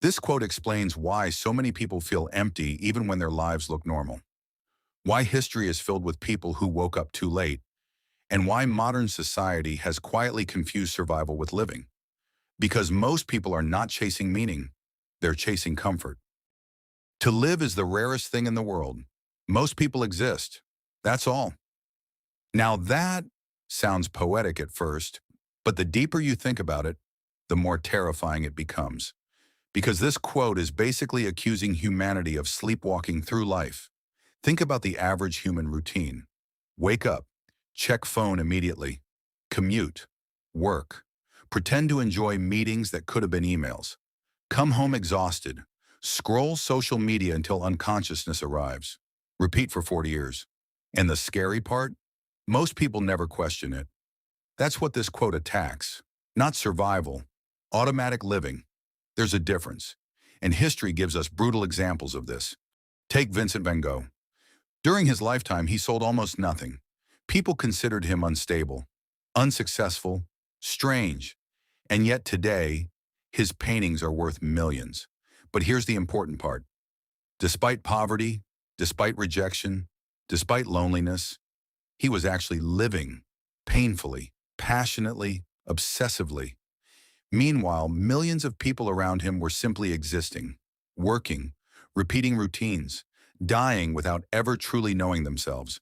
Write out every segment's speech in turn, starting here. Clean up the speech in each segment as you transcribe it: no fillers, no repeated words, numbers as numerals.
This quote explains why so many people feel empty even when their lives look normal, why history is filled with people who woke up too late, and why modern society has quietly confused survival with living. Because most people are not chasing meaning, they're chasing comfort. To live is the rarest thing in the world. Most people exist. That's all. Now that sounds poetic at first, but the deeper you think about it, the more terrifying it becomes. Because this quote is basically accusing humanity of sleepwalking through life. Think about the average human routine. Wake up, check phone immediately, commute, work, pretend to enjoy meetings that could have been emails, come home exhausted, scroll social media until unconsciousness arrives, repeat for 40 years. And the scary part? Most people never question it. That's what this quote attacks. Not survival, automatic living. There's a difference, and history gives us brutal examples of this. Take Vincent van Gogh. During his lifetime, he sold almost nothing. People considered him unstable, unsuccessful, strange, and yet today, his paintings are worth millions. But here's the important part. Despite poverty, despite rejection, despite loneliness, he was actually living, painfully, passionately, obsessively. Meanwhile, millions of people around him were simply existing, working, repeating routines, dying without ever truly knowing themselves.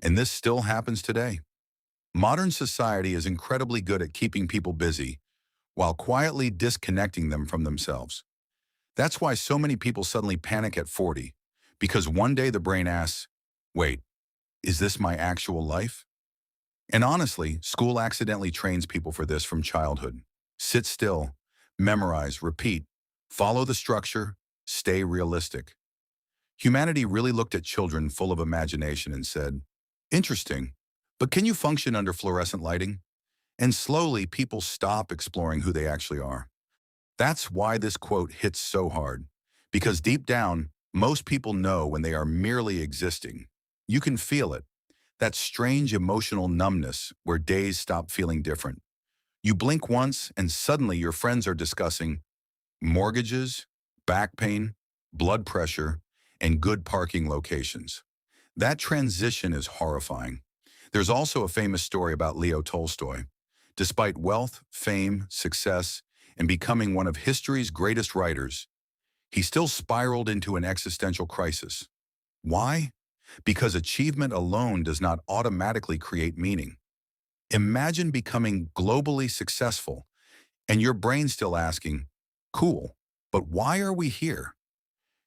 And this still happens today. Modern society is incredibly good at keeping people busy while quietly disconnecting them from themselves. That's why so many people suddenly panic at 40, because one day the brain asks, wait, is this my actual life? And honestly, school accidentally trains people for this from childhood. Sit still, memorize, repeat, follow the structure, stay realistic. Humanity really looked at children full of imagination and said, interesting, but can you function under fluorescent lighting? And slowly, people stop exploring who they actually are. That's why this quote hits so hard, because deep down, most people know when they are merely existing. You can feel it, that strange emotional numbness where days stop feeling different. You blink once and suddenly your friends are discussing mortgages, back pain, blood pressure, and good parking locations. That transition is horrifying. There's also a famous story about Leo Tolstoy. Despite wealth, fame, success, and becoming one of history's greatest writers, he still spiraled into an existential crisis. Why? Because achievement alone does not automatically create meaning. Imagine becoming globally successful and your brain still asking, cool, but why are we here?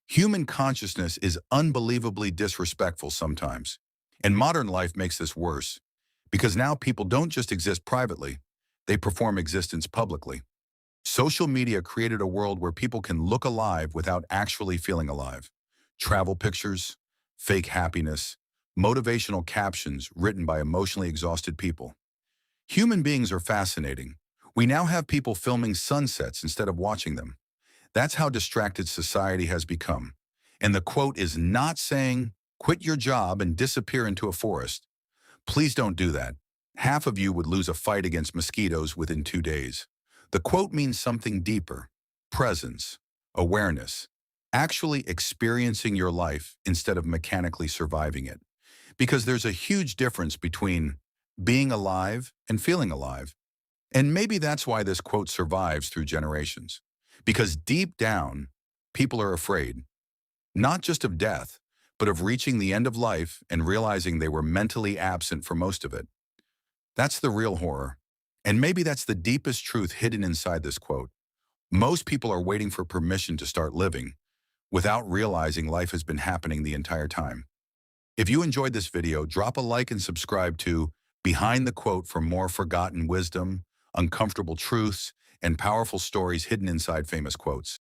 Human consciousness is unbelievably disrespectful sometimes. And modern life makes this worse because now people don't just exist privately, they perform existence publicly. Social media created a world where people can look alive without actually feeling alive. Travel pictures, fake happiness, motivational captions written by emotionally exhausted people. Human beings are fascinating. We now have people filming sunsets instead of watching them. That's how distracted society has become. And the quote is not saying, quit your job and disappear into a forest. Please don't do that. Half of you would lose a fight against mosquitoes within 2 days. The quote means something deeper: presence, awareness, actually experiencing your life instead of mechanically surviving it. Because there's a huge difference between being alive and feeling alive. And maybe that's why this quote survives through generations. Because deep down, people are afraid, not just of death, but of reaching the end of life and realizing they were mentally absent for most of it. That's the real horror. And maybe that's the deepest truth hidden inside this quote. Most people are waiting for permission to start living without realizing life has been happening the entire time. If you enjoyed this video, drop a like and subscribe to Behind the Quote for more forgotten wisdom, uncomfortable truths, and powerful stories hidden inside famous quotes.